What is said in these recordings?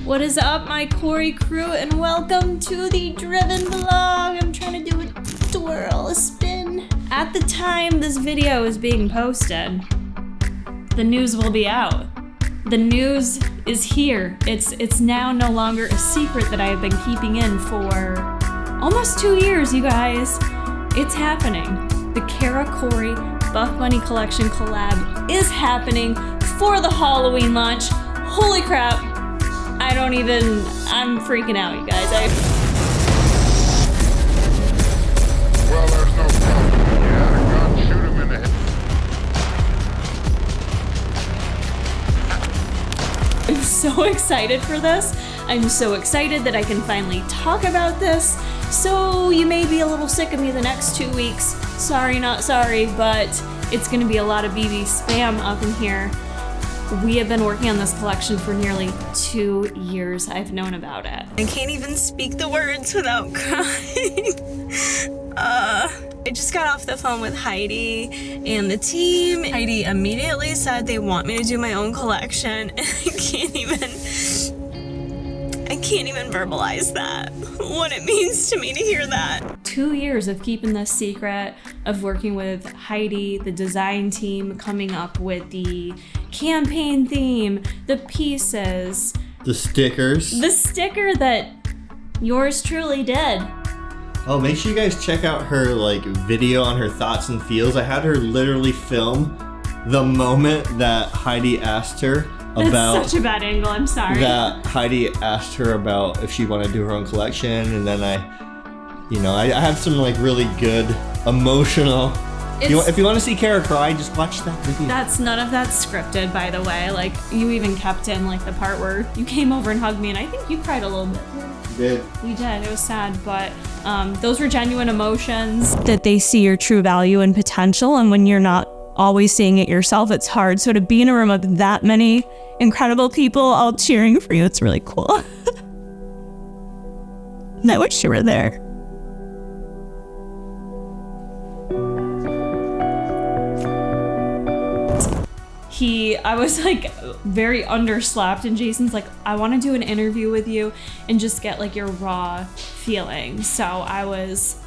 What is up, my Corey crew, and welcome to the Driven vlog. I'm trying to do a twirl, a spin. At the time this video is being posted, the news will be out. The news is here. It's now no longer a secret that I have been keeping in for almost 2 years, you guys. It's happening. The Kara Corey Buff Bunny Collection collab is happening for the Halloween launch. Holy crap. I'm freaking out, you guys. Well, there's no problem. You had a gun, shoot him in the head. I'm so excited for this. I'm so excited that I can finally talk about this. So you may be a little sick of me the next 2 weeks. Sorry, not sorry, but it's gonna be a lot of BB spam up in here. We have been working on this collection for nearly 2 years. I've known about it. I can't even speak the words without crying. I just got off the phone with Heidi and the team. Heidi immediately said they want me to do my own collection, and I can't even verbalize that. What it means to me to hear that. 2 years of keeping this secret, of working with Heidi, the design team, coming up with the campaign theme, the pieces, the stickers. the sticker that yours truly did. Oh, make sure you guys check out her video on her thoughts and feels. I had her literally film the moment that Heidi asked her about. That's such a bad angle, I'm sorry. That Heidi asked her about if she wanted to do her own collection, and then I have some really good emotional. If you want to see Kara cry, just watch that video. None of that's scripted, by the way. You even kept in the part where you came over and hugged me, and I think you cried a little bit. Did. You did. It was sad, but those were genuine emotions. That they see your true value and potential, and when you're not always seeing it yourself, it's hard. So to be in a room of that many incredible people all cheering for you, it's really cool. And I wish you were there. I was very underslept, and Jason's like, I want to do an interview with you and just get your raw feelings. So I was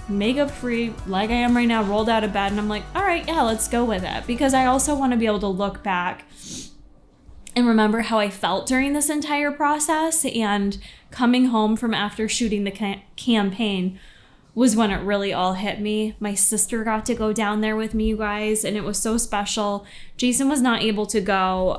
makeup free like I am right now, rolled out of bed, and I'm like, all right, yeah, let's go with it. Because I also want to be able to look back and remember how I felt during this entire process. And coming home from after shooting the campaign was when it really all hit me. My sister got to go down there with me, you guys, and it was so special. Jason was not able to go.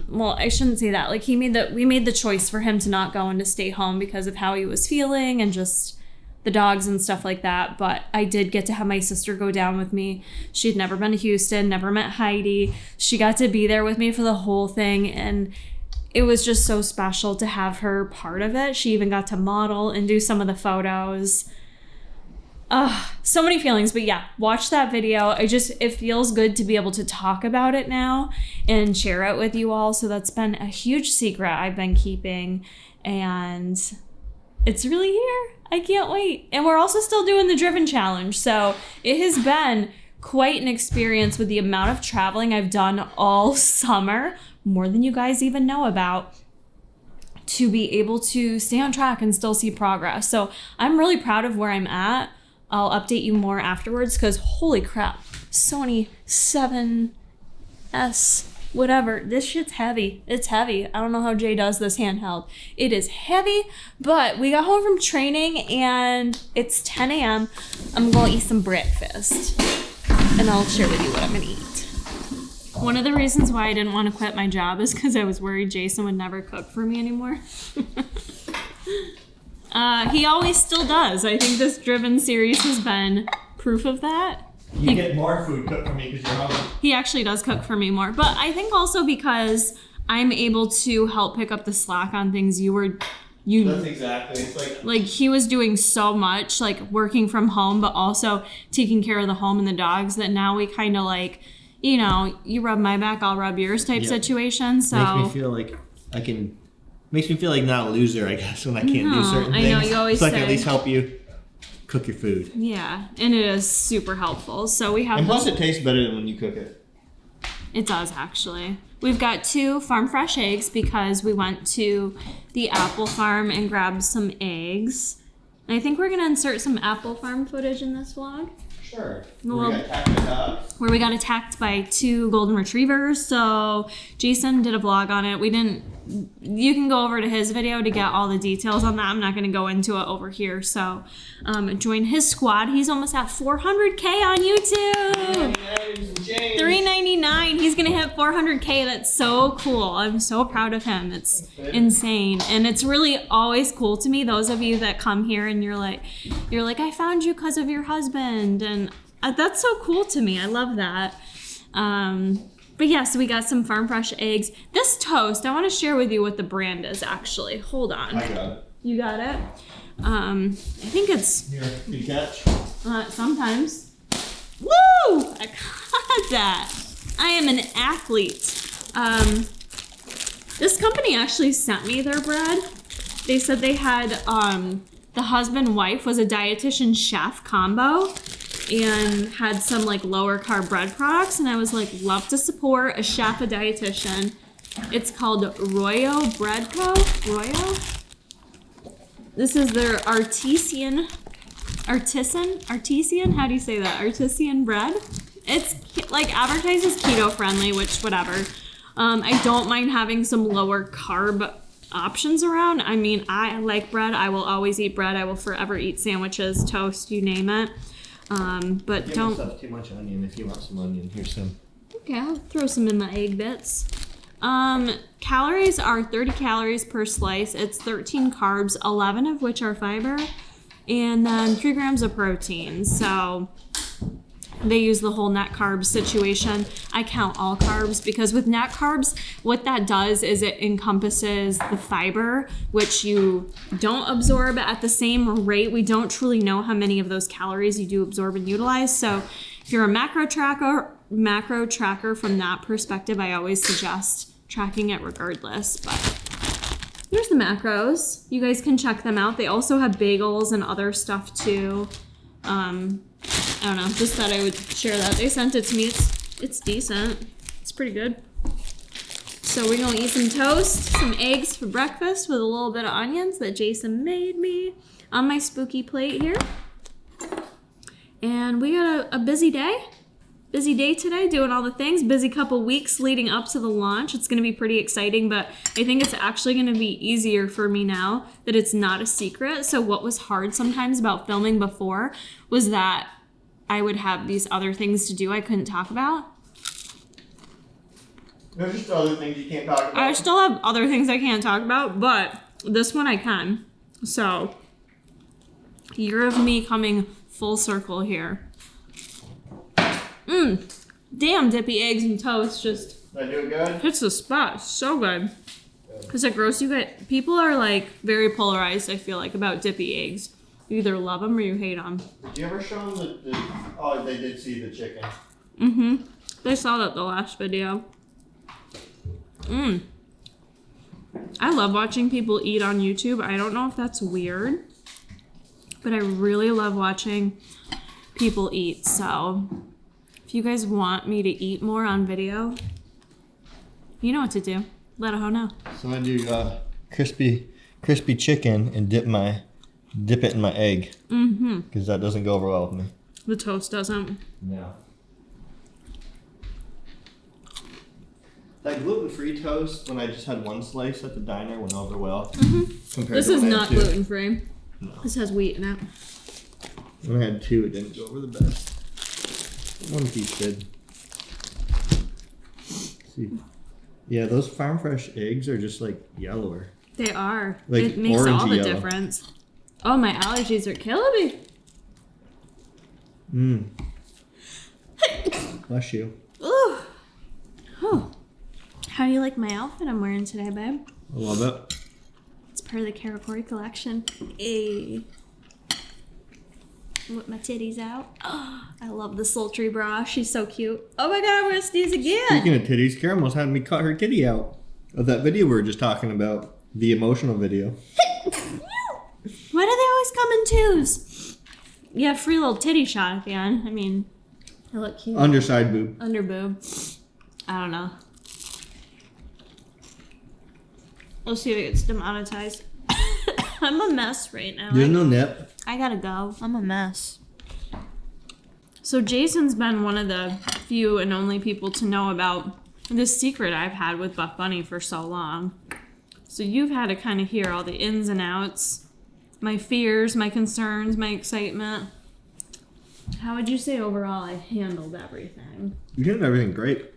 Well, I shouldn't say that. We made the choice for him to not go and to stay home because of how he was feeling and just the dogs and stuff like that. But I did get to have my sister go down with me. She had never been to Houston, never met Heidi. She got to be there with me for the whole thing, and it was just so special to have her part of it. She even got to model and do some of the photos. So many feelings, but yeah, watch that video. It feels good to be able to talk about it now and share it with you all. So that's been a huge secret I've been keeping, and it's really here. I can't wait. And we're also still doing the Driven Challenge. So it has been quite an experience with the amount of traveling I've done all summer, more than you guys even know about, to be able to stay on track and still see progress. So I'm really proud of where I'm at. I'll update you more afterwards, because holy crap, Sony 7S, whatever. This shit's heavy. It's heavy. I don't know how Jay does this handheld. It is heavy, but we got home from training and it's 10 a.m. I'm gonna eat some breakfast, and I'll share with you what I'm gonna eat. One of the reasons why I didn't want to quit my job is because I was worried Jason would never cook for me anymore. He always still does. I think this Driven series has been proof of that. You get more food cooked for me because you're hungry. He actually does cook for me more. But I think also because I'm able to help pick up the slack on things That's exactly. It's he was doing so much, working from home, but also taking care of the home and the dogs, that now we kind of you rub my back, I'll rub yours type situation. So makes me feel like I can. Makes me feel like not a loser, I guess, when I can't do certain things. I know, you always so say. I can at least help you cook your food. Yeah, and it is super helpful. So we have. And plus, it tastes better than when you cook it. It does, actually. We've got 2 farm fresh eggs because we went to the apple farm and grabbed some eggs. And I think we're gonna insert some apple farm footage in this vlog. Sure. Well, Where we got attacked by 2 golden retrievers. So Jason did a vlog on it. You can go over to his video to get all the details on that. I'm not going to go into it over here. So join his squad. He's almost at 400K on YouTube. $3.99. He's going to hit 400K. That's so cool. I'm so proud of him. It's insane. And it's really always cool to me, those of you that come here and you're like, I found you because of your husband. And that's so cool to me. I love that. But yeah, so we got some farm fresh eggs. This toast, I want to share with you what the brand is actually. Hold on. I got it. You got it? I think it's... Here, you catch? Sometimes. Woo! I got that. I am an athlete. This company actually sent me their bread. They said they had, the husband-wife was a dietitian chef combo and had some like lower carb bread products, and I was like, love to support a chef, a dietitian. It's called Royo Bread Co. Royo. This is their artisan, how do you say that? Artisan bread. It's like advertises keto friendly, which whatever. I don't mind having some lower carb options around. I mean, I like bread. I will always eat bread. I will forever eat sandwiches, toast, you name it. But Give don't yourself too much onion. If you want some onion, here's some. Okay, I'll throw some in my egg bits. Calories are 30 calories per slice. It's 13 carbs, 11 of which are fiber, and then 3 grams of protein. So they use the whole net carbs situation. I count all carbs because with net carbs, what that does is it encompasses the fiber, which you don't absorb at the same rate. We don't truly know how many of those calories you do absorb and utilize. So if you're a macro tracker from that perspective, I always suggest tracking it regardless. But here's the macros. You guys can check them out. They also have bagels and other stuff too. I don't know, just thought I would share that. They sent it to me. It's decent. It's pretty good. So we're gonna eat some toast, some eggs for breakfast with a little bit of onions that Jason made me on my spooky plate here. And we got a busy day. Busy day today, doing all the things. Busy couple weeks leading up to the launch. It's gonna be pretty exciting, but I think it's actually gonna be easier for me now that it's not a secret. So what was hard sometimes about filming before was that I would have these other things to do I couldn't talk about. There's just other things you can't talk about. I still have other things I can't talk about, but this one I can. So, year of me coming full circle here. Damn, dippy eggs and toast just Did I do it good? hits the spot. So good. Is it gross? People are like very polarized, I feel like, about dippy eggs. You either love them or you hate them. Did you ever show them oh, they did see the chicken. They saw that the last video. I love watching people eat on YouTube. I don't know if that's weird, but I really love watching people eat. So if you guys want me to eat more on video, you know what to do. Let a hoe know. So I do crispy chicken and dip it in my egg. Because that doesn't go over well with me. The toast doesn't. No. That gluten-free toast, when I just had one slice at the diner, went over well. This is not gluten-free. No. This has wheat in it. When I had 2, it didn't go over the best. One piece did. See. Yeah, those farm fresh eggs are just like yellower. They are. Like it makes all the yellow. difference. Oh, my allergies are killing me. Bless you. Ooh. Oh. How do you like my outfit I'm wearing today, babe? I love it. It's part of the Karakori collection. Hey. Whip my titties out. Oh, I love the sultry bra. She's so cute. Oh my god, I'm gonna sneeze again. Speaking of titties, Karen almost had me cut her titty out. Of that video we were just talking about. The emotional video. Why do they always come in twos? Yeah, free little titty shot at the end. I mean, I look cute. Underside boob. Under boob. I don't know. Let's see if it gets demonetized. I'm a mess right now. There's no nip. I gotta go. I'm a mess. So Jason's been one of the few and only people to know about this secret I've had with Buff Bunny for so long. So you've had to kind of hear all the ins and outs, my fears, my concerns, my excitement. How would you say overall I handled everything? You handled everything great.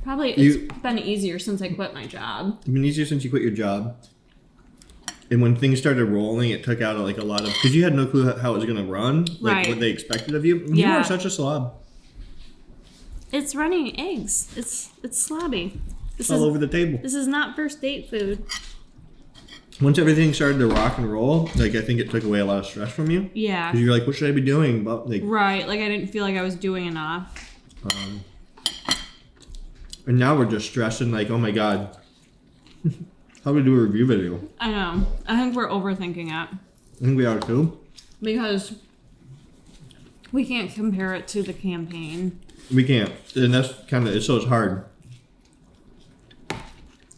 Probably it's been easier since I quit my job. It's been easier since you quit your job. And when things started rolling, it took out like a lot of... Because you had no clue how it was going to run. Like Right. what they expected of you. You Yeah. are such a slob. It's running eggs. It's slobby. It's all over the table. This is not first date food. Once everything started to rock and roll, like I think it took away a lot of stress from you. Yeah. Because you're like, what should I be doing? But like, Right. Like I didn't feel like I was doing enough. and now we're just stressing like, oh my god, how do we do a review video? I know. I think we're overthinking it. I think we are too. Because we can't compare it to the campaign. We can't, and that's kind of so it's hard.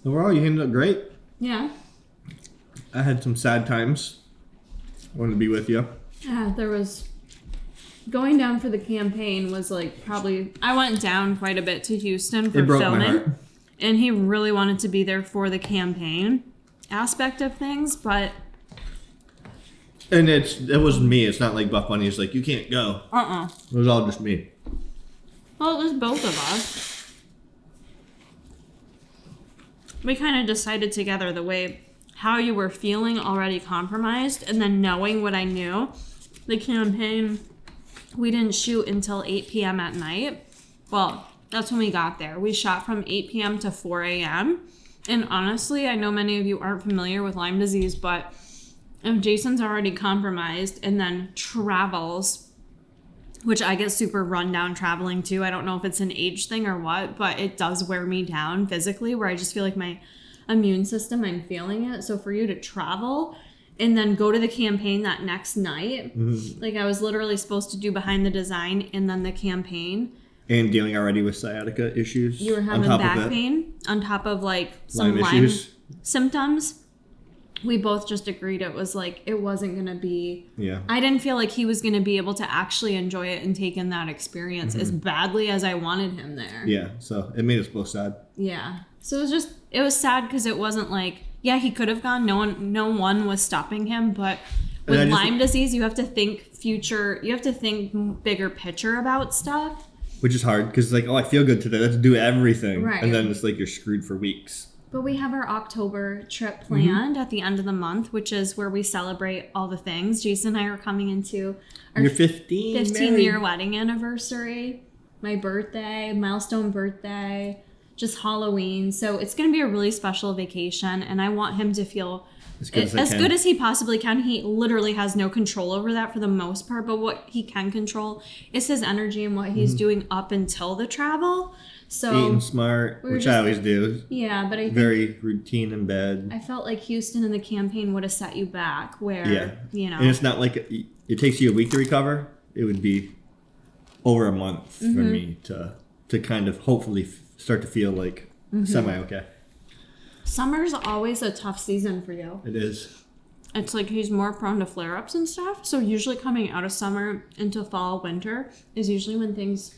Overall, you handled it great. Yeah. I had some sad times. I wanted to be with you. Yeah, there was... Going down for the campaign was like probably... I went down quite a bit to Houston for It broke filming. my heart. And he really wanted to be there for the campaign aspect of things, but... And it was me. It's not like Buff Bunny is like, you can't go. It was all just me. Well, it was both of us. We kind of decided together the way how you were feeling already compromised, and then knowing what I knew. The campaign, we didn't shoot until 8 p.m. at night. Well, that's when we got there. We shot from 8 p.m. to 4 a.m. And honestly, I know many of you aren't familiar with Lyme disease, but if Jason's already compromised and then travels, which I get super run down traveling too. I don't know if it's an age thing or what, but it does wear me down physically where I just feel like my immune system, I'm feeling it. So for you to travel and then go to the campaign that next night, like I was literally supposed to do behind the design and then the campaign. And dealing already with sciatica issues. You were having back pain on top of like some Lyme symptoms. We both just agreed it was like, it wasn't going to be... Yeah. I didn't feel like he was going to be able to actually enjoy it and take in that experience as badly as I wanted him there. Yeah, so it made us both sad. Yeah. So it was sad because it wasn't like, yeah, he could have gone. No one was stopping him. But with Lyme disease, you have to think future, you have to think bigger picture about stuff. Which is hard because like, oh, I feel good today. Let's do everything. Right. And then it's like you're screwed for weeks. But we have our October trip planned at the end of the month, which is where we celebrate all the things. Jason and I are coming into our Your 15-year wedding anniversary, my birthday, milestone birthday, just Halloween. So it's going to be a really special vacation, and I want him to feel as good as he possibly can. He literally has no control over that for the most part, but what he can control is his energy and what he's doing up until the travel. So eating smart, which I always do. Yeah, but I think very routine in bed. I felt like Houston and the campaign would have set you back where, you know. And it's not like it takes you a week to recover. It would be over a month for me to kind of hopefully start to feel like semi-okay. Summer's always a tough season for you. It is. It's like he's more prone to flare-ups and stuff. So usually coming out of summer into fall, winter is usually when things...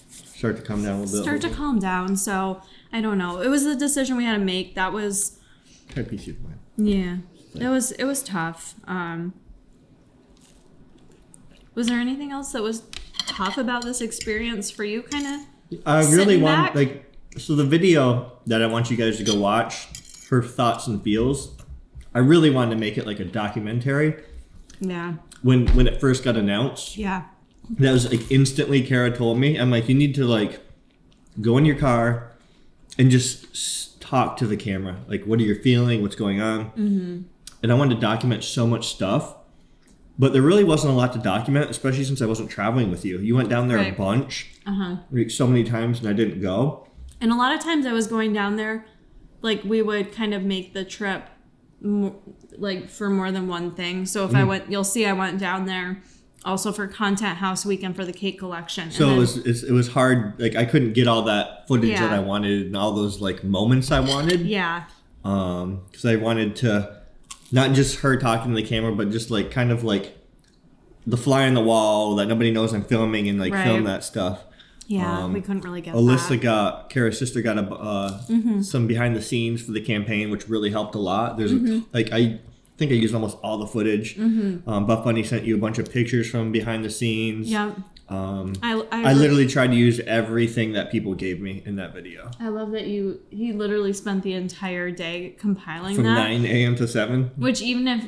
Start to calm down a little bit. Calm down. So I don't know. It was the decision we had to make. That was. Try to piece of mind. Yeah, it was tough. Was there anything else that was tough about this experience for you? Kind of. I really want so the video that I want you guys to go watch, her thoughts and feels. I really wanted to make it like a documentary. Yeah. When it first got announced. Yeah. That was like instantly Kara told me, I'm like, you need to like go in your car and just talk to the camera. Like, what are you feeling? What's going on? And I wanted to document so much stuff, but there really wasn't a lot to document, especially since I wasn't traveling with you. You went down there a bunch, like so many times, and I didn't go. And a lot of times I was going down there, like we would kind of make the trip like for more than one thing. So if I went, you'll see I went down there also for Content House Week and for the cake collection. So and it was hard. Like I couldn't get all that footage Yeah. that I wanted and all those like moments I wanted. Yeah. Because I wanted to not just her talking to the camera, but just like kind of like the fly on the wall that nobody knows I'm filming and like Right. film that stuff. Yeah, we couldn't really get Alyssa that. Kara's sister got some behind the scenes for the campaign, which really helped a lot. There's like I think I used almost all the footage. Buff Bunny sent you a bunch of pictures from behind the scenes. Yeah. I literally tried to use everything that people gave me in that video. I love that he literally spent the entire day compiling From that. 9 a.m. to 7. Which even if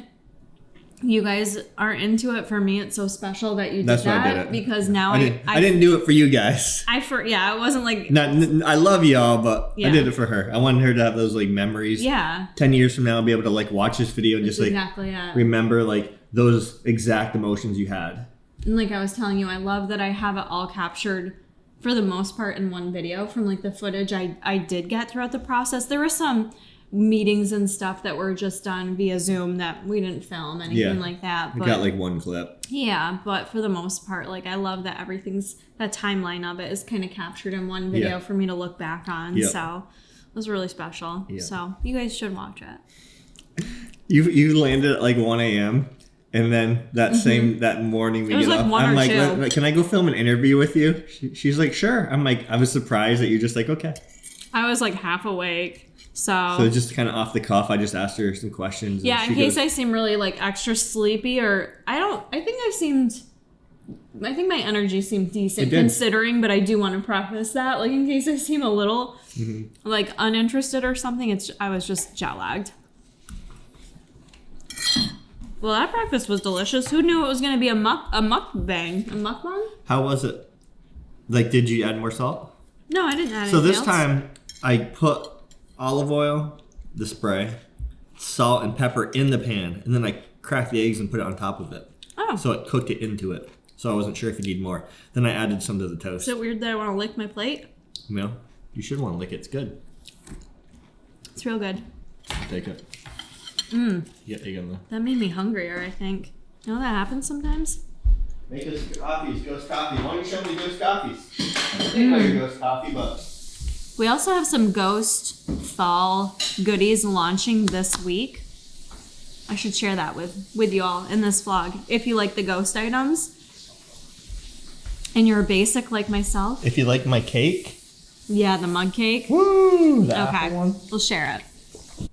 you guys are into it, for me it's so special that you did That's why that I did it. because now I didn't do it for you guys. it wasn't like I love y'all, but Yeah. I did it for her. I wanted her to have those like memories. yeah. 10 years from now, be able to like watch this video and That's just like exactly it. remember like those exact emotions you had. And like I was telling you, I love that I have it all captured for the most part in one video from like the footage I did get throughout the process. There were some meetings and stuff that were just done via Zoom that we didn't film anything like that. We But got like one clip. yeah, but for the most part, like I love that that timeline of it is kind of captured in one video for me to look back on. Yeah. So it was really special. Yeah. So you guys should watch it. You landed at like 1 a.m. and then that morning we It was get like off. 1 I'm or like, 2. Can I go film an interview with you? She's like, sure. I'm like, I was surprised that you're just like, okay. I was like half awake. So just kind of off the cuff, I just asked her some questions. Yeah, in case I seem really like extra sleepy or I think my energy seemed decent considering, but I do want to preface that. Like in case I seem a little like uninterested or something, I was just jet lagged. Well, that breakfast was delicious. Who knew it was going to be a mukbang? A mukbang? How was it? Like, did you add more salt? No, I didn't add anything So this else. time, I put olive oil, the spray, salt, and pepper in the pan, and then I cracked the eggs and put it on top of it. Oh. So it cooked it into it. So I wasn't sure if you need more. Then I added some to the toast. Is it weird that I want to lick my plate? No, you should want to lick it. It's good. It's real good. Take it. Yeah, egg on the. That made me hungrier, I think. You know that happens sometimes? Make us coffees, ghost coffee. Why don't you show me ghost coffees? I think about your ghost coffee, but. We also have some Ghost fall goodies launching this week. I should share that with you all in this vlog. If you like the Ghost items and you're a basic like myself. If you like my cake. Yeah, the mug cake. Woo! The Okay, apple one. we'll share it.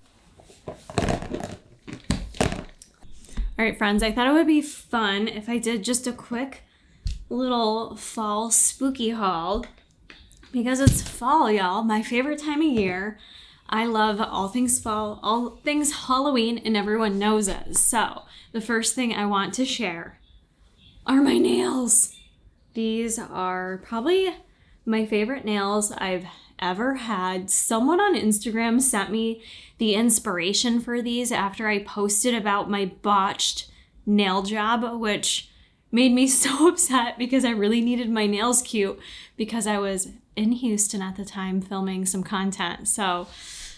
All right, friends, I thought it would be fun if I did just a quick little fall spooky haul. Because it's fall, y'all, my favorite time of year. I love all things fall, all things Halloween, and everyone knows it. So, the first thing I want to share are my nails. These are probably my favorite nails I've ever had. Someone on Instagram sent me the inspiration for these after I posted about my botched nail job, which made me so upset because I really needed my nails cute because I was in Houston at the time filming some content. So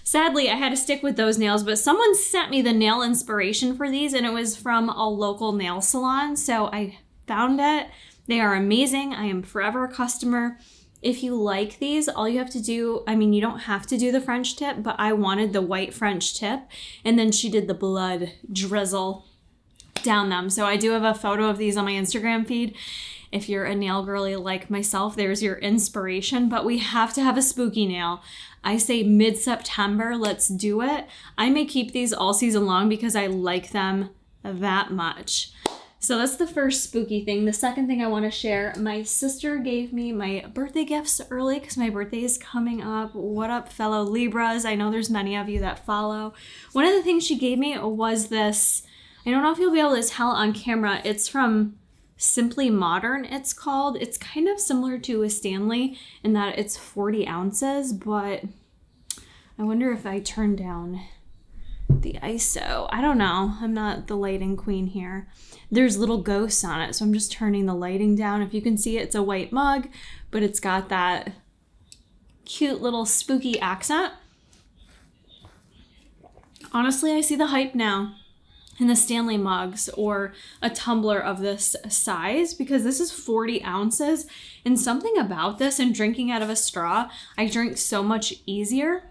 sadly, I had to stick with those nails, but someone sent me the nail inspiration for these and it was from a local nail salon. So I found it. They are amazing. I am forever a customer. If you like these, all you have to do, you don't have to do the French tip, but I wanted the white French tip. And then she did the blood drizzle down them. So I do have a photo of these on my Instagram feed. If you're a nail girly like myself, there's your inspiration, but we have to have a spooky nail. I say mid-September, let's do it. I may keep these all season long because I like them that much. So that's the first spooky thing. The second thing I want to share, my sister gave me my birthday gifts early because my birthday is coming up. What up, fellow Libras? I know there's many of you that follow. One of the things she gave me was this, I don't know if you'll be able to tell on camera, it's from Simply Modern, it's called. It's kind of similar to a Stanley in that it's 40 ounces, but I wonder if I turn down the ISO. I don't know. I'm not the lighting queen here. There's little ghosts on it, so I'm just turning the lighting down. If you can see, it's a white mug, but it's got that cute little spooky accent. Honestly, I see the hype now. in the Stanley mugs or a tumbler of this size, because this is 40 ounces. And something about this and drinking out of a straw, I drink so much easier.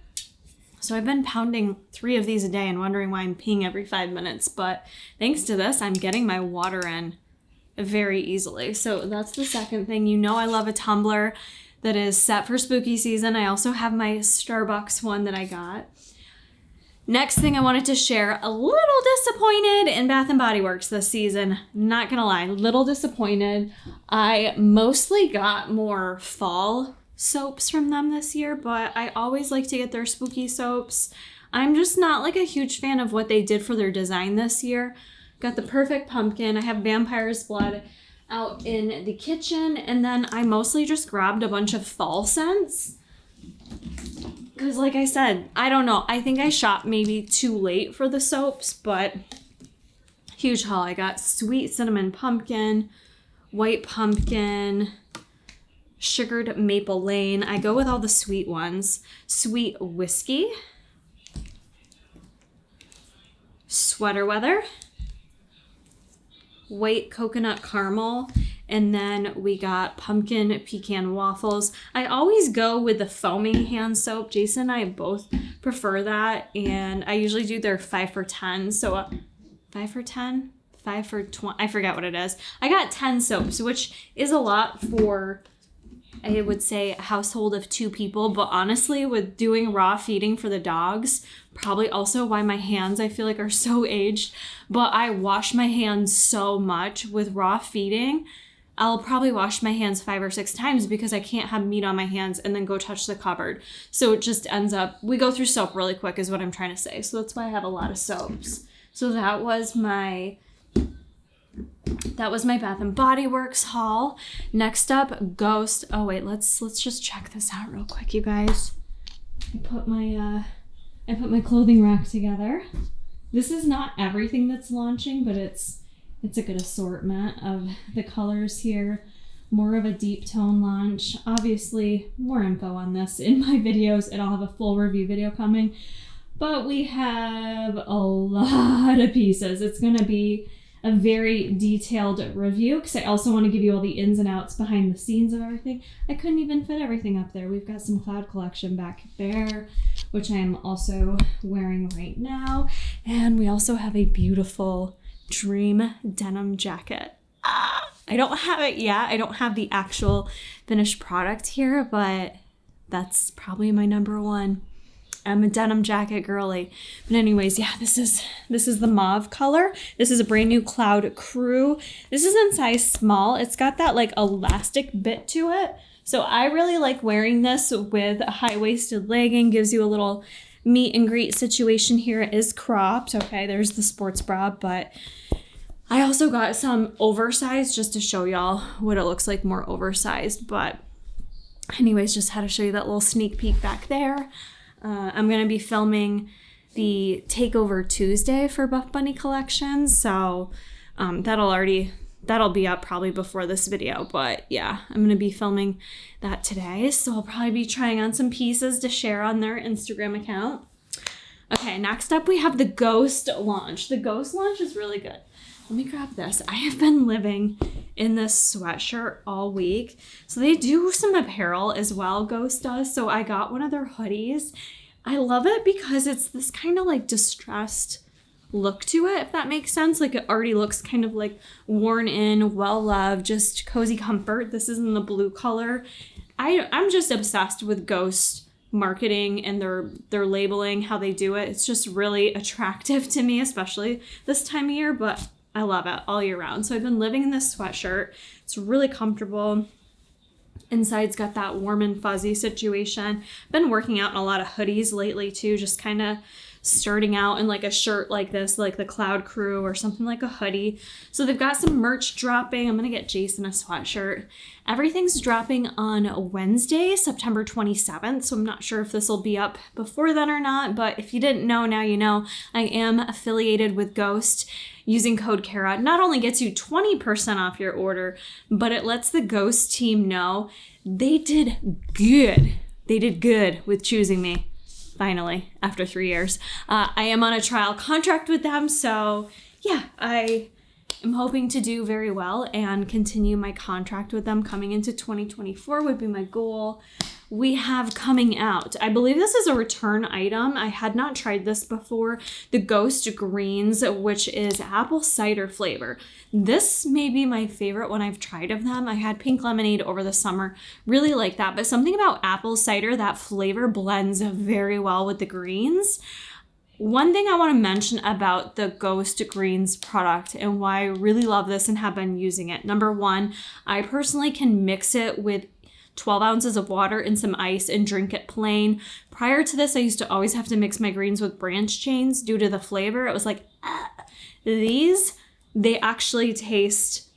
So I've been pounding 3 of these a day and wondering why I'm peeing every 5 minutes. But thanks to this, I'm getting my water in very easily. So that's the second thing. You know I love a tumbler that is set for spooky season. I also have my Starbucks one that I got. Next thing I wanted to share, a little disappointed in Bath & Body Works this season. Not gonna lie, little disappointed. I mostly got more fall soaps from them this year, but I always like to get their spooky soaps. I'm just not like a huge fan of what they did for their design this year. Got the Perfect Pumpkin. I have Vampire's Blood out in the kitchen, and then I mostly just grabbed a bunch of fall scents. Because like I said, I don't know. I think I shopped maybe too late for the soaps, but huge haul. I got Sweet Cinnamon Pumpkin, White Pumpkin, Sugared Maple Lane. I go with all the sweet ones. Sweet Whiskey, Sweater Weather, White Coconut Caramel, and then we got Pumpkin Pecan Waffles. I always go with the foaming hand soap. Jason and I both prefer that, and I usually do their 5 for 10. So 5 for 10? 5 for 20? I forget what it is. I got 10 soaps, which is a lot for, I would say, a household of 2 people. But honestly, with doing raw feeding for the dogs, probably also why my hands, I feel like, are so aged. But I wash my hands so much with raw feeding. I'll probably wash my hands 5 or 6 times because I can't have meat on my hands and then go touch the cupboard. So it just ends up, we go through soap really quick is what I'm trying to say. So that's why I have a lot of soaps. So that was my Bath & Body Works haul. Next up, Ghost. Oh wait, let's just check this out real quick, you guys. I put my clothing rack together. This is not everything that's launching, but it's a good assortment of the colors here. More of a deep tone launch. Obviously, more info on this in my videos, and I'll have a full review video coming. But we have a lot of pieces. It's going to be a very detailed review because I also want to give you all the ins and outs behind the scenes of everything. I couldn't even fit everything up there. We've got some Cloud Collection back there, which I am also wearing right now. And we also have a beautiful Dream denim jacket. I don't have it yet. I don't have the actual finished product here, but that's probably my number one. I'm a denim jacket girly. But anyways, yeah, this is the mauve color. This is a brand new Cloud Crew. This is in size small. It's got that like elastic bit to it. So I really like wearing this with a high-waisted legging. Gives you a little meet and greet situation here. It is cropped. Okay, there's the sports bra, but I also got some oversized just to show y'all what it looks like more oversized. But anyways, just had to show you that little sneak peek back there. I'm going to be filming the Takeover Tuesday for Buff Bunny Collections. So that'll be up probably before this video. But yeah, I'm going to be filming that today. So I'll probably be trying on some pieces to share on their Instagram account. Okay, next up we have the Ghost launch. The Ghost launch is really good. Let me grab this. I have been living in this sweatshirt all week. So they do some apparel as well, Ghost does. So I got one of their hoodies. I love it because it's this kind of like distressed look to it, if that makes sense. Like it already looks kind of like worn in, well-loved, just cozy comfort. This is in the blue color. I'm just obsessed with Ghost marketing and their labeling, how they do it. It's just really attractive to me, especially this time of year, but I love it all year round. So I've been living in this sweatshirt. It's really comfortable. Inside's got that warm and fuzzy situation. Been working out in a lot of hoodies lately too, just kind of starting out in like a shirt like this, like the Cloud Crew or something like a hoodie. So they've got some merch dropping. I'm going to get Jason a sweatshirt. Everything's dropping on Wednesday, September 27th. So I'm not sure if this will be up before then or not, but if you didn't know, now you know. I am affiliated with Ghost. Using code Kara not only gets you 20% off your order, but it lets the Ghost team know they did good. They did good with choosing me. Finally, after 3 years. I am on a trial contract with them, so yeah, I am hoping to do very well and continue my contract with them coming into 2024 would be my goal. We have coming out, I believe this is a return item. I had not tried this before. The Ghost Greens, which is apple cider flavor. This may be my favorite one I've tried of them. I had pink lemonade over the summer, really like that. But something about apple cider, that flavor blends very well with the greens. One thing I want to mention about the Ghost Greens product and why I really love this and have been using it. Number one, I personally can mix it with 12 ounces of water and some ice and drink it plain. Prior to this, I used to always have to mix my greens with branch chains due to the flavor. It was like, these, they actually taste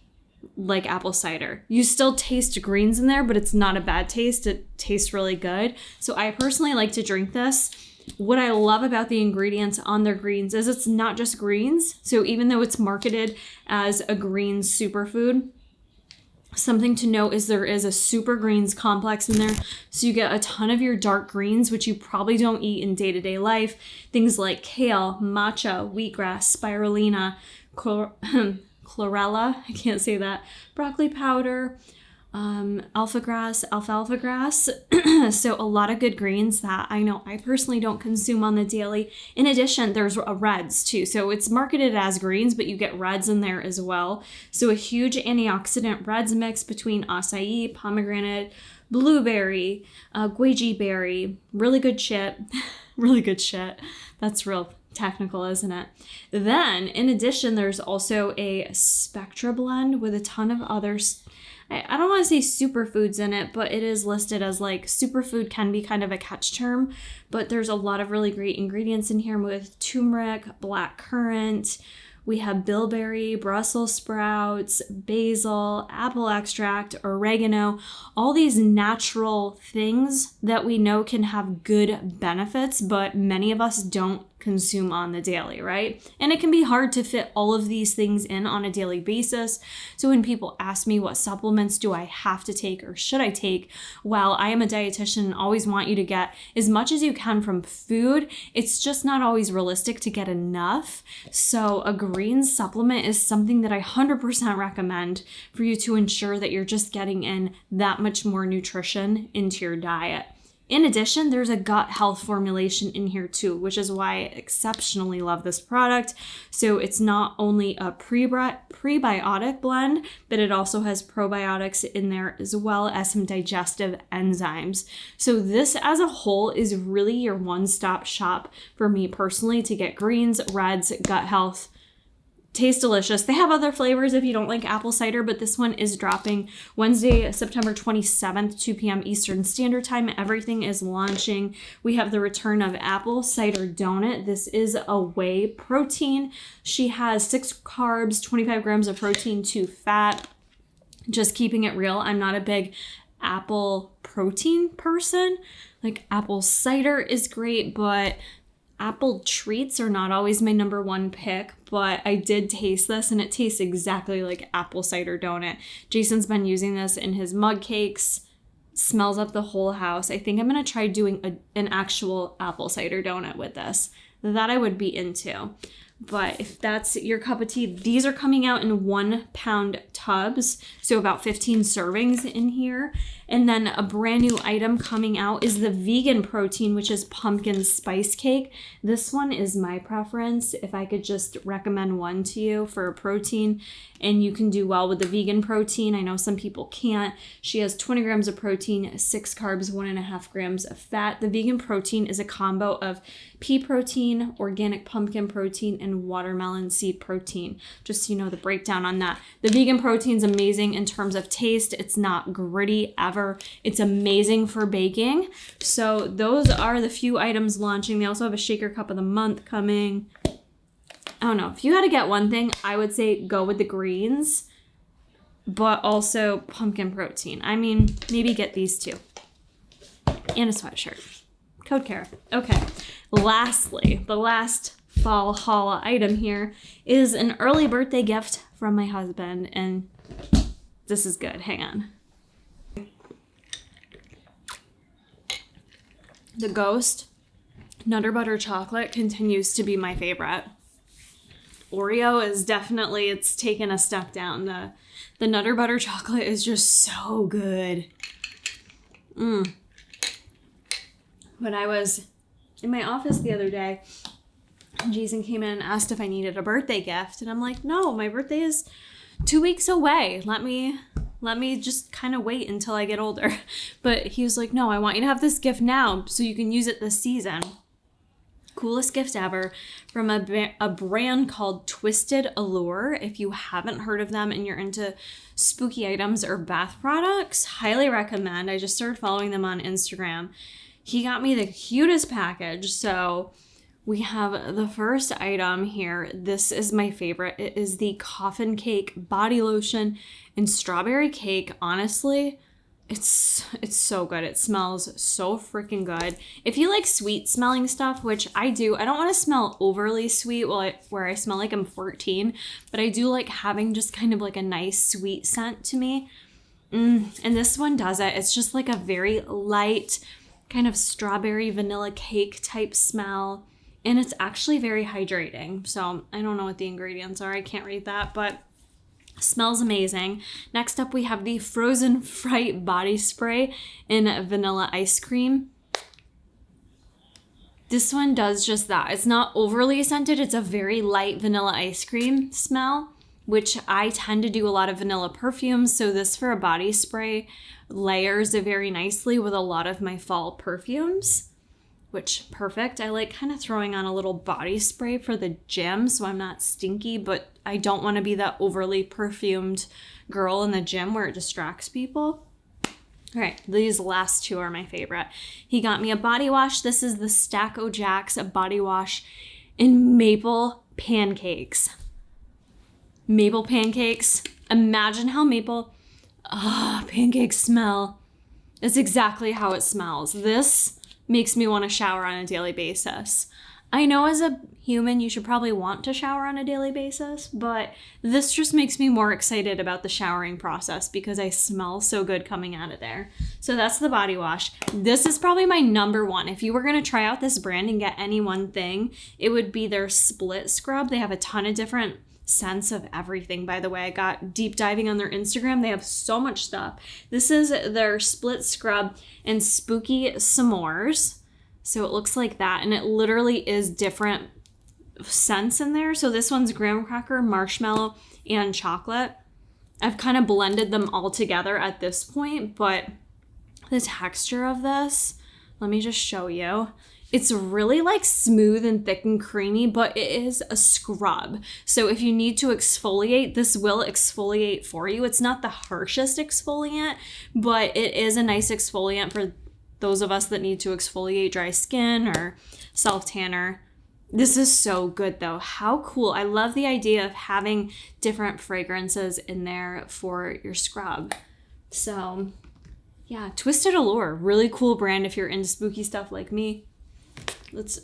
like apple cider. You still taste greens in there, but it's not a bad taste. It tastes really good. So I personally like to drink this. What I love about the ingredients on their greens is it's not just greens. So even though it's marketed as a green superfood, something to note is there is a super greens complex in there. So you get a ton of your dark greens, which you probably don't eat in day-to-day life. Things like kale, matcha, wheatgrass, spirulina, chlorella, I can't say that, broccoli powder, alfalfa grass. So a lot of good greens that I know I personally don't consume on the daily. In addition, there's reds too. So it's marketed as greens, but you get reds in there as well. So a huge antioxidant reds mix between acai, pomegranate, blueberry, goji berry, really good shit. Really good shit. That's real technical, isn't it? Then in addition, there's also a Spectra blend with a ton of others. I don't want to say superfoods in it, but it is listed as like superfood can be kind of a catch term, but there's a lot of really great ingredients in here with turmeric, black currant. We have bilberry, Brussels sprouts, basil, apple extract, oregano, all these natural things that we know can have good benefits, but many of us don't consume on the daily, right? And it can be hard to fit all of these things in on a daily basis. So when people ask me what supplements do I have to take or should I take, well, I am a dietitian and always want you to get as much as you can from food. It's just not always realistic to get enough. So a green supplement is something that I 100% recommend for you to ensure that you're just getting in that much more nutrition into your diet. In addition, there's a gut health formulation in here too, which is why I exceptionally love this product. So it's not only a prebiotic blend, but it also has probiotics in there as well as some digestive enzymes. So this as a whole is really your one-stop shop for me personally to get greens, reds, gut health. Tastes delicious. They have other flavors if you don't like apple cider, but this one is dropping Wednesday, September 27th, 2 p.m. Eastern Standard Time. Everything is launching. We have the return of apple cider donut. This is a whey protein. She has 6 carbs, 25 grams of protein, 2 fat. Just keeping it real. I'm not a big apple protein person. Like apple cider is great, but apple treats are not always my number one pick, but I did taste this and it tastes exactly like apple cider donut. Jason's been using this in his mug cakes, smells up the whole house. I think I'm going to try doing an actual apple cider donut with this. That I would be into. But if that's your cup of tea, these are coming out in 1 pound tubs. So about 15 servings in here. And then a brand new item coming out is the vegan protein, which is pumpkin spice cake. This one is my preference. If I could just recommend one to you for a protein, and you can do well with the vegan protein. I know some people can't. She has 20 grams of protein, 6 carbs, 1.5 grams of fat. The vegan protein is a combo of pea protein, organic pumpkin protein, and watermelon seed protein. Just so you know the breakdown on that. The vegan protein is amazing in terms of taste. It's not gritty ever. It's amazing for baking. So those are the few items launching. They also have a shaker cup of the month coming. I don't know. If you had to get one thing, I would say go with the greens, but also pumpkin protein. I mean, maybe get these two. And a sweatshirt. Code Kara. Okay. Lastly, the last fall haul item here is an early birthday gift from my husband, and this is good. Hang on. The Ghost Nutter Butter Chocolate continues to be my favorite. Oreo is definitely, it's taken a step down. The Nutter Butter chocolate is just so good. But I was in my office the other day, and Jason came in and asked if I needed a birthday gift. And I'm like, no, my birthday is 2 weeks away. Let me just kind of wait until I get older. But he was like, no, I want you to have this gift now so you can use it this season. Coolest gift ever from a brand called Twisted Allure. If you haven't heard of them and you're into spooky items or bath products, highly recommend. I just started following them on Instagram. He got me the cutest package. So we have the first item here. This is my favorite. It is the Coffin Cake Body Lotion and Strawberry Cake. Honestly, it's so good. It smells so freaking good. If you like sweet smelling stuff, which I do, I don't want to smell overly sweet where I smell like I'm 14, but I do like having just kind of like a nice sweet scent to me. And this one does it. It's just like a very light kind of strawberry vanilla cake type smell. And it's actually very hydrating. So I don't know what the ingredients are. I can't read that, but smells amazing. Next up, we have the Frozen Fright Body Spray in Vanilla Ice Cream. This one does just that. It's not overly scented. It's a very light vanilla ice cream smell, which I tend to do a lot of vanilla perfumes. So this for a body spray layers it very nicely with a lot of my fall perfumes, which perfect. I like kind of throwing on a little body spray for the gym so I'm not stinky, but I don't want to be that overly perfumed girl in the gym where it distracts people. All right, these last two are my favorite. He got me a body wash. This is the Stacko Jack's body wash in maple pancakes. Maple pancakes. Imagine how maple pancakes smell. It's exactly how it smells. This makes me want to shower on a daily basis. I know as a human you should probably want to shower on a daily basis, but this just makes me more excited about the showering process because I smell so good coming out of there. So that's the body wash. This is probably my number one. If you were going to try out this brand and get any one thing, it would be their split scrub. They have a ton of different scents of everything, by the way. I got deep diving on their Instagram. They have so much stuff. This is their split scrub and spooky s'mores. So it looks like that, and it literally is different scents in there. So this one's graham cracker, marshmallow, and chocolate. I've kind of blended them all together at this point, but the texture of this, let me just show you. It's really like smooth and thick and creamy, but it is a scrub. So if you need to exfoliate, this will exfoliate for you. It's not the harshest exfoliant, but it is a nice exfoliant for those of us that need to exfoliate dry skin or self-tanner. This is so good though. How cool. I love the idea of having different fragrances in there for your scrub. So yeah, Twisted Allure, really cool brand if you're into spooky stuff like me. Let's,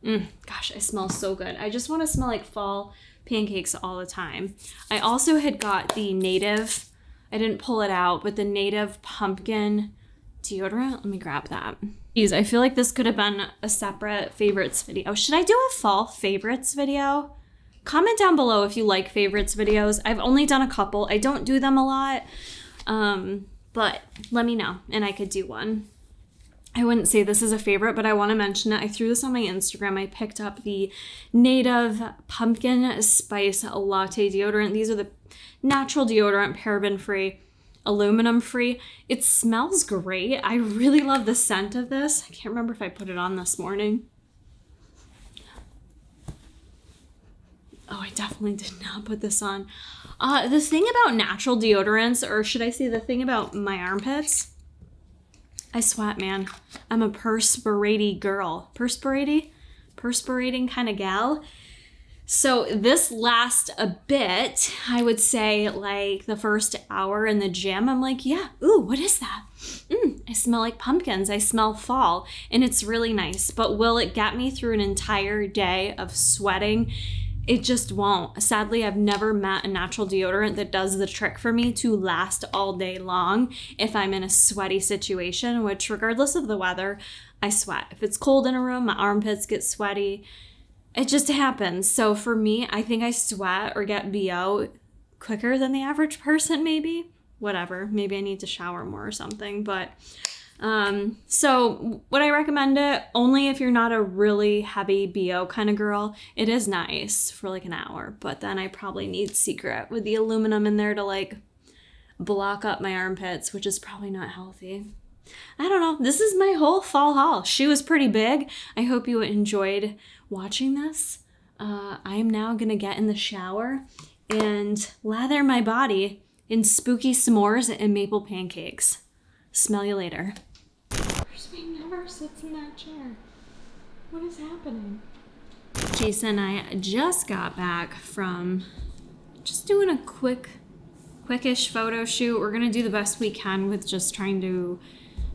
gosh, I smell so good. I just want to smell like fall pancakes all the time. I also had got the Native, I didn't pull it out, but the Native pumpkin deodorant. Let me grab that. Geez, I feel like this could have been a separate favorites video. Should I do a fall favorites video? Comment down below if you like favorites videos. I've only done a couple. I don't do them a lot, but let me know and I could do one. I wouldn't say this is a favorite, but I want to mention it. I threw this on my Instagram. I picked up the Native Pumpkin Spice Latte Deodorant. These are the natural deodorant, paraben-free, aluminum-free. It smells great. I really love the scent of this. I can't remember if I put it on this morning. Oh, I definitely did not put this on. The thing about natural deodorants, or should I say the thing about my armpits, I sweat, man. I'm a perspirating girl. Perspirating kind of gal. So this lasts a bit. I would say like the first hour in the gym, I'm like, yeah, ooh, what is that? I smell like pumpkins. I smell fall, and it's really nice. But will it get me through an entire day of sweating? It just won't. Sadly, I've never met a natural deodorant that does the trick for me to last all day long if I'm in a sweaty situation, which regardless of the weather, I sweat. If it's cold in a room, my armpits get sweaty. it just happens. So for me, I think I sweat or get BO quicker than the average person, maybe. Whatever. Maybe I need to shower more or something. But so would I recommend it? Only if you're not a really heavy BO kind of girl. It is nice for like an hour, but then I probably need Secret with the aluminum in there to like block up my armpits, which is probably not healthy. I don't know. This is my whole fall haul. She was pretty big. I hope you enjoyed watching this. I am now going to get in the shower and lather my body in spooky s'mores and maple pancakes. Smell you later. He never sits in that chair. What is happening? Jason and I just got back from just doing a quickish photo shoot. We're going to do the best we can with just trying to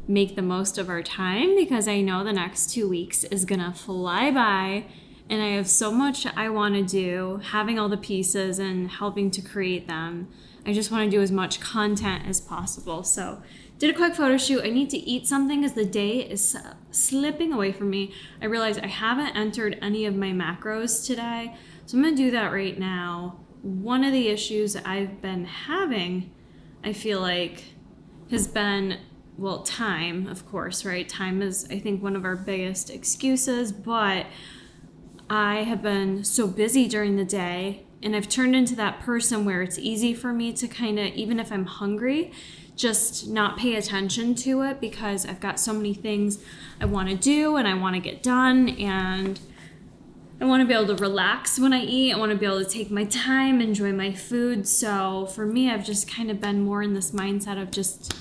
make the most of our time, because I know the next 2 weeks is gonna fly by and I have so much I want to do, having all the pieces and helping to create them. I just want to do as much content as possible. So did a quick photo shoot. I need to eat something as the day is slipping away from me. I realize I haven't entered any of my macros today, so I'm gonna do that right now. One of the issues I've been having, I feel like, has been, well, time, of course, right? Time is, I think, one of our biggest excuses, but I have been so busy during the day, and I've turned into that person where it's easy for me to kind of, even if I'm hungry, just not pay attention to it, because I've got so many things I want to do and I want to get done, and I want to be able to relax when I eat. I want to be able to take my time, enjoy my food. So for me, I've just kind of been more in this mindset of just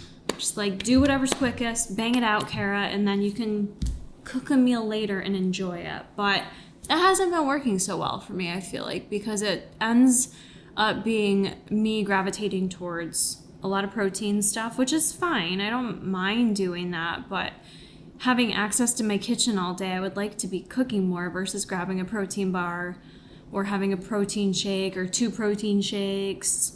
like do whatever's quickest, bang it out, Kara, and then you can cook a meal later and enjoy it. But that hasn't been working so well for me, I feel like, because it ends up being me gravitating towards a lot of protein stuff, which is fine. I don't mind doing that, but having access to my kitchen all day, I would like to be cooking more versus grabbing a protein bar or having a protein shake or 2 protein shakes.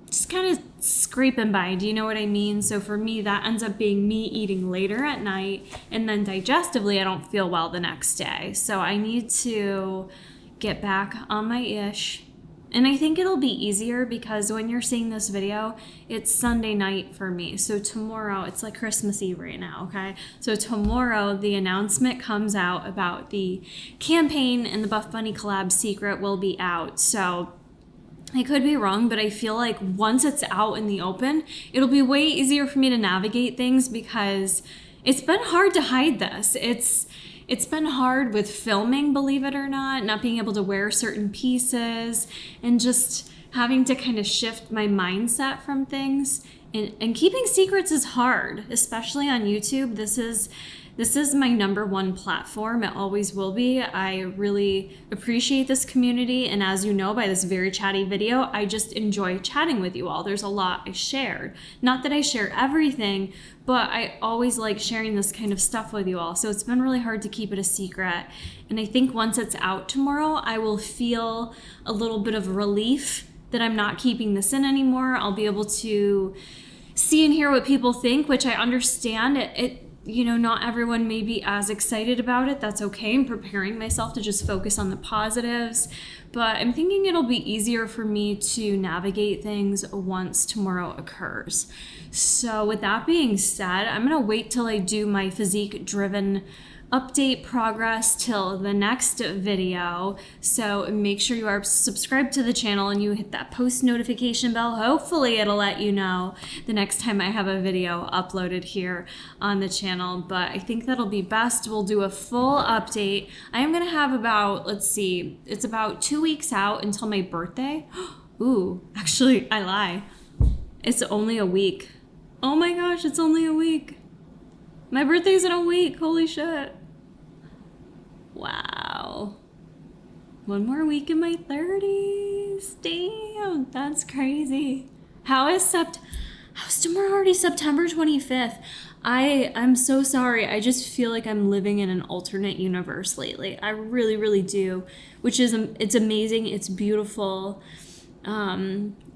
Just kind of scraping by, do you know what I mean? So for me, that ends up being me eating later at night, and then digestively I don't feel well the next day. So I need to get back on my ish. And I think it'll be easier because when you're seeing this video, it's Sunday night for me. So tomorrow, it's like Christmas Eve right now, okay? So tomorrow, the announcement comes out about the campaign, and the Buff Bunny collab Secret will be out. So I could be wrong, but I feel like once it's out in the open, it'll be way easier for me to navigate things, because it's been hard to hide this. It's been hard with filming, believe it or not being able to wear certain pieces, and just having to kind of shift my mindset from things. And keeping secrets is hard, especially on YouTube. This is my #1 platform. It always will be. I really appreciate this community. And as you know by this very chatty video, I just enjoy chatting with you all. There's a lot I shared. Not that I share everything, but I always like sharing this kind of stuff with you all. So it's been really hard to keep it a secret. And I think once it's out tomorrow, I will feel a little bit of relief that I'm not keeping this in anymore. I'll be able to see and hear what people think, which I understand. You know, not everyone may be as excited about it. That's okay. I'm preparing myself to just focus on the positives, but I'm thinking it'll be easier for me to navigate things once tomorrow occurs. So with that being said, I'm gonna wait till I do my physique-driven update progress till the next video. So make sure you are subscribed to the channel and you hit that post notification bell. Hopefully it'll let you know the next time I have a video uploaded here on the channel, but I think that'll be best. We'll do a full update. I am gonna have about, let's see, it's about 2 weeks out until my birthday. Ooh, actually, I lie. It's only a week. Oh my gosh, it's only a week. My birthday's in a week, holy shit. Wow. 1 more week in my 30s. Damn, that's crazy. How's tomorrow already September 25th? I'm so sorry. I just feel like I'm living in an alternate universe lately. I really, really do, which is, it's amazing. It's beautiful.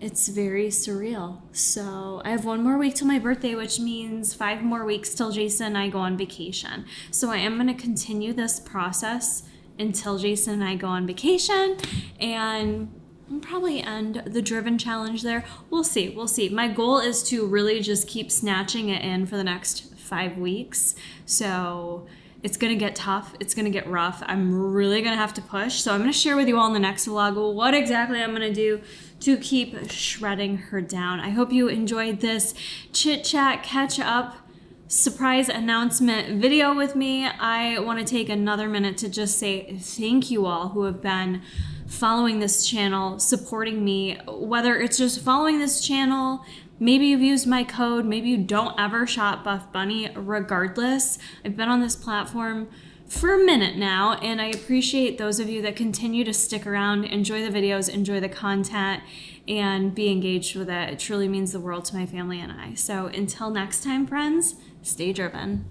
It's very surreal. So I have 1 more week till my birthday, which means 5 more weeks till Jason and I go on vacation. So I am going to continue this process until Jason and I go on vacation, and we'll probably end the Driven Challenge there. We'll see. My goal is to really just keep snatching it in for the next 5 weeks. So it's going to get tough. It's going to get rough. I'm really going to have to push. So I'm going to share with you all in the next vlog what exactly I'm going to do to keep shredding her down. I hope you enjoyed this chit chat, catch up, surprise announcement video with me. I want to take another minute to just say thank you all who have been following this channel, supporting me, whether it's just following this channel, maybe you've used my code, maybe you don't ever shop Buff Bunny. Regardless, I've been on this platform for a minute now, and I appreciate those of you that continue to stick around, enjoy the videos, enjoy the content, and be engaged with it. It truly means the world to my family and I. So until next time, friends, stay driven.